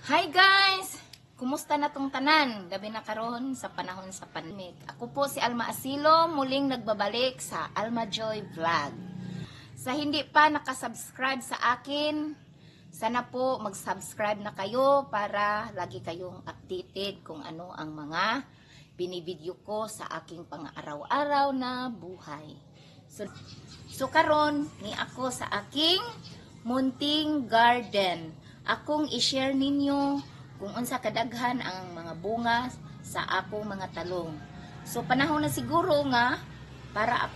Hi guys! Kumusta na tong tanan? Gabi na karon sa panahon sa pandemic. Ako po si Alma Asilo, muling nagbabalik sa Alma Joy Vlog. Sa hindi pa nakasubscribe sa akin, sana po mag-subscribe na kayo para lagi kayong updated kung ano ang mga binibideo ko sa aking pang-araw-araw na buhay. So karon ni ako sa aking munting garden. Akong i-share ninyo kung unsa kadaghan ang mga bunga sa akong mga talong. So panahon na siguro nga para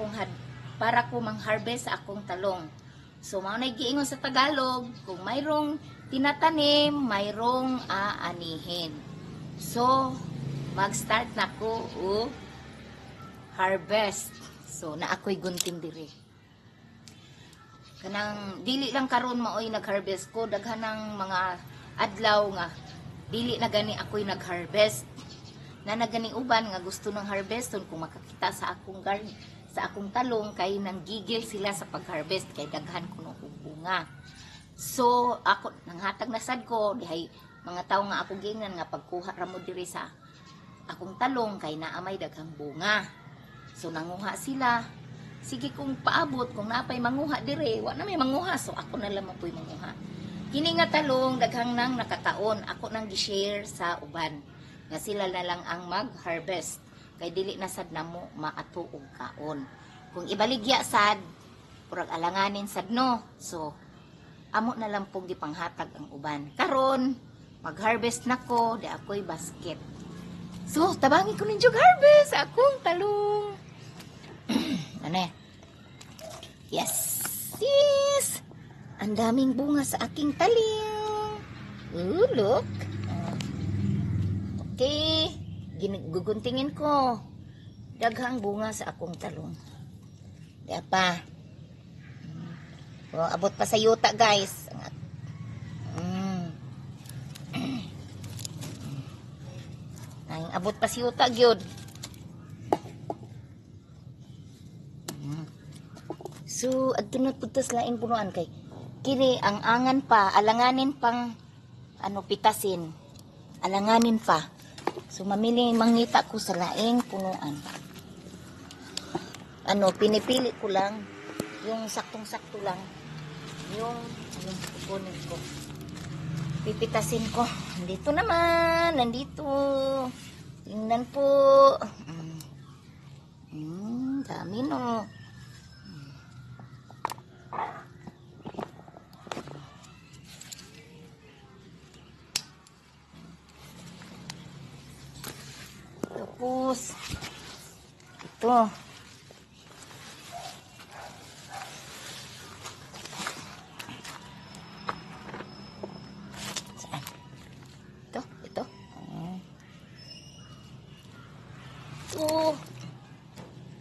ko mang-harvest sa akong talong. So mao nay giingon sa Tagalog, kung mayroong tinatanim, mayroong aanihin. So mag-start na ko harvest. So na ako'y gunting diri. Kanang dili lang karon maoy nag-harvest ko, daghan ng mga adlaw nga dili na gani ako'y nag-harvest. Na nagani uban nga gusto ng harveston kung makakita sa akong garden, sa akong talong kay nang gigil sila sa pag-harvest kay daghan kuno og bunga. So ako nanghatag na sad ko dihay mga tawo nga ako gingnan nga pagkuha ra mo diri sa akong talong kay naamay daghang bunga. So nanguha sila. Sige kung paabot, kung napay manguha dire, wa na may manguha, so ako na lang mapoy manguha. Kini nga talong, daghang nang nakakaon, ako nang gi-share sa uban, nga sila na lang ang mag-harvest, kay dili na sad namo maato og kaon. Kung ibaligya sad, purag alanganin sad no, so amo na lang pong gipanghatag ang uban. Karon, mag-harvest nako, di ako'y basket. So, tabangin ko ninyo harvest, akong talong. Ano eh? Yes! Yes! Ang daming bunga sa aking taling. Look! Okay. Guguntingin ko. Daghang bunga sa akong talong. Diya pa. Abot pa sa yuta, guys. Ay, abot pa sa yuta, gyud. So, adto na putas lain punuan kay kini ang angan pa, alanganin pang pitasin. Alanganin pa. So, mamili mangita ko sa laing punuan. Pinipili ko lang yung saktong-sakto lang. Yung kukunin ko. Pipitasin ko. Nandito naman, nandito. Tingnan po. Dami no. Tapos, ito. Saan? Ito. Ito.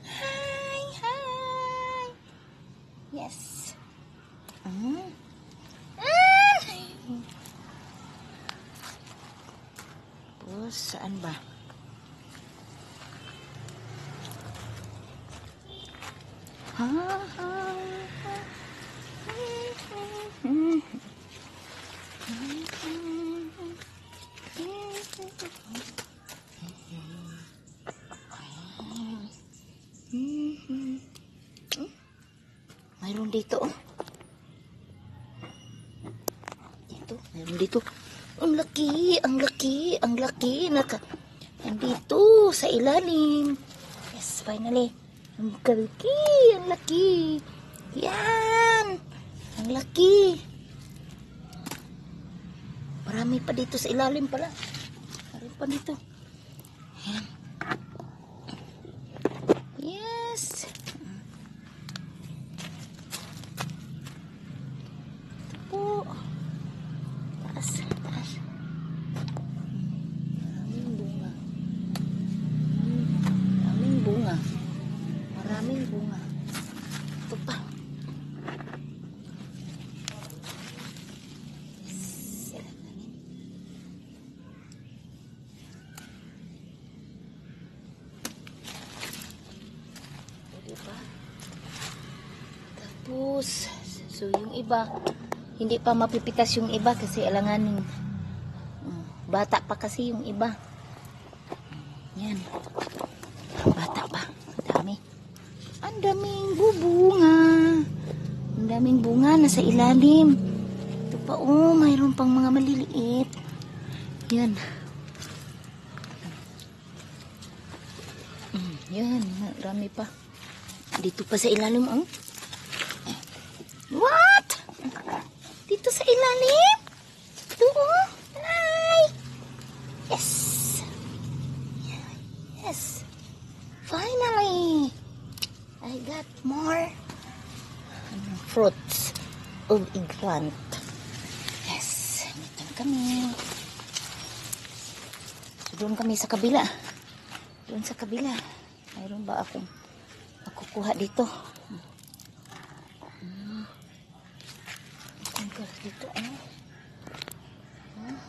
Hi! Hi! Yes. Tapos, saan ba? Mayroon dito, mayroon dito. Ang laki, ang laki, ang laki. Nandito, sa ilalim. Yes, finally. Ang laki, ang laki. Yan. Ang laki. Marami pa dito sa ilalim pala. Marami pa dito. Yan. Yes. Ito po. Taas, taas. Maraming bunga. Maraming bunga. Maraming bunga. Ito pa. Diba? Tapos, so yung iba, hindi pa mapipitas yung iba kasi alanganin bata pa kasi yung iba. Yan. Bata pa. Ang dami. Ang daming bubunga. Ang daming bunga nasa ilalim. Ito pa oh, mayroon pang mga maliliit. Yan. Yan, marami pa. Dito pa sa ilalim oh. What? Dito sa ilalim? Ito oh. Ay. Yes. Yes. Finally. I got more fruits of eggplant. Yes. Dito kami. So, doon kami sa kabila. Doon sa kabila. Mayroon ba akong makukuha dito? Dito,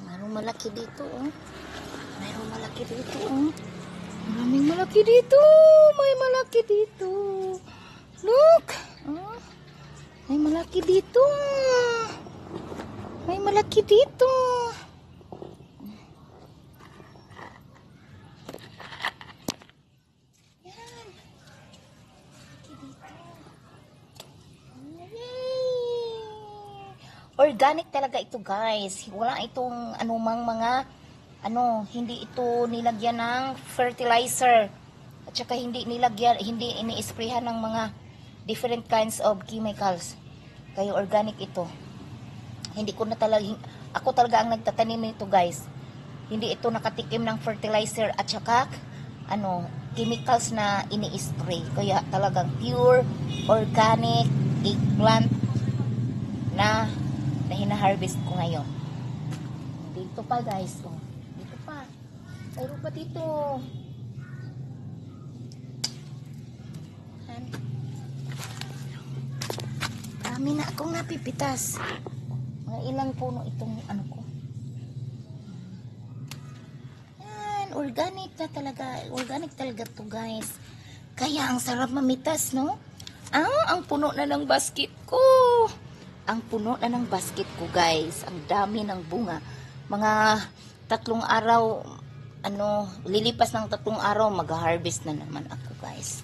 mayroong malaki dito, mayroong malaki dito, maraming malaki dito, may malaki dito, look, may malaki dito, may malaki dito, organic talaga ito guys. Wala itong anumang mga hindi ito nilagyan ng fertilizer. At saka hindi nilagyan, hindi ini-sprayhan ng mga different kinds of chemicals. Kaya organic ito. Hindi ko na talaga, ako talaga ang nagtatanim nito guys. Hindi ito nakatikim ng fertilizer at saka chemicals na ini-spray. Kaya talagang pure organic eggplant na hina-harvest ko ngayon. Dito pa guys. Dito pa. Mayroon pa dito. Dami na akong napipitas. Mga ilang puno itong ko. Yan. Organic na talaga. Organic talaga to guys. Kaya ang sarap mamitas, no? Ang puno na ng basket ko. Ang puno na ng basket ko guys. Ang dami ng bunga. Mga 3 araw, lilipas ng 3 araw, mag-harvest na naman ako guys.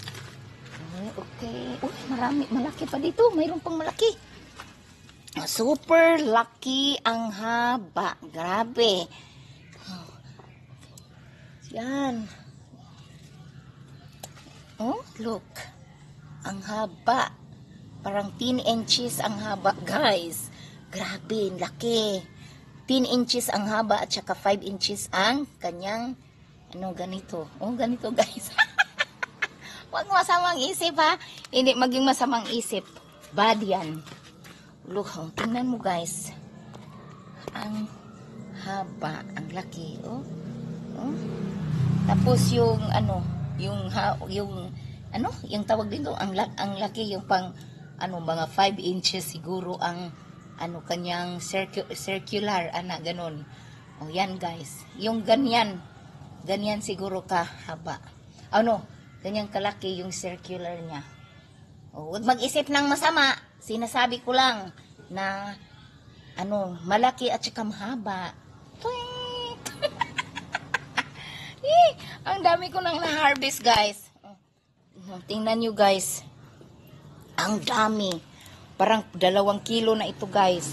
Okay. Uy, marami. Malaki pa dito. Mayroon pang malaki. Super lucky ang haba. Grabe. Yan. Oh, look. Ang haba. Parang 10 inches ang haba, guys. Grabe, laki. 10 inches ang haba at saka 5 inches ang kanyang, ganito. Oh, ganito, guys. Huwag masamang isip, ha? Hindi maging masamang isip. Bad yan. Look, tingnan mo, guys. Ang haba, ang laki, oh. Tapos yung, yung tawag dito, ang laki, yung pang, mga 5 inches siguro ang kanyang circular ganon. O yan guys, yung ganyan siguro kahaba. Ganyan kalaki yung circular niya. O, huwag mag-isip ng masama. Sinasabi ko lang na malaki at saka mahaba. Ang dami ko nang na-harvest guys. Tingnan nyo guys. Ang dami. Parang 2 kilo na ito guys.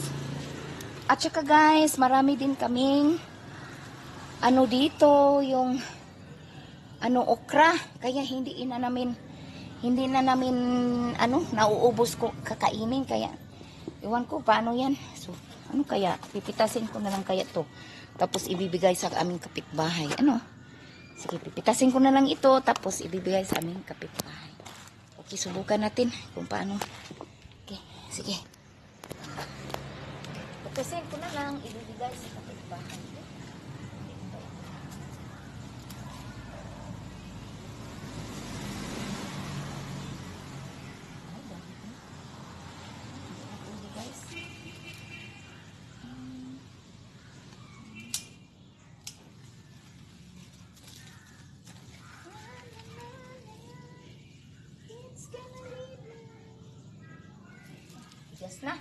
At saka guys, marami din kaming dito yung okra. Kaya hindi na namin nauubos ko kakainin. Kaya iwan ko paano yan. So kaya pipitasin ko na lang kaya to. Tapos ibibigay sa aming kapitbahay. Sige, pipitasin ko na lang ito tapos ibibigay sa aming kapitbahay. Okay, subukan natin kung paano. Okay, sige. Pagkasin ko na lang, ibibigay sa kapitbahay. Yes na.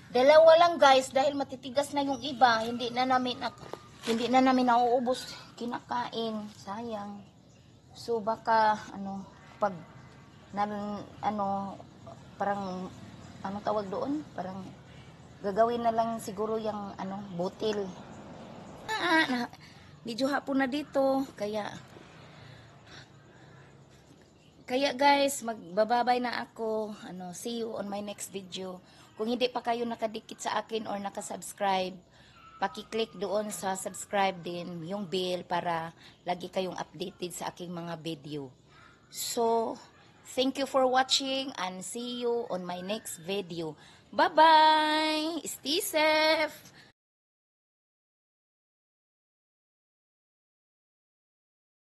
Dalawa lang guys dahil matitigas na yung iba, hindi na namin nauubos kinakain, sayang. So baka pag parang tawag doon, parang gagawin na lang siguro yung butil. Medyo hapon na dito, kaya guys, magbababay na ako. See you on my next video. Kung hindi pa kayo nakadikit sa akin or nakasubscribe, paki-click doon sa subscribe din, yung bell para lagi kayong updated sa aking mga video. So, thank you for watching and see you on my next video. Bye-bye! Stay safe!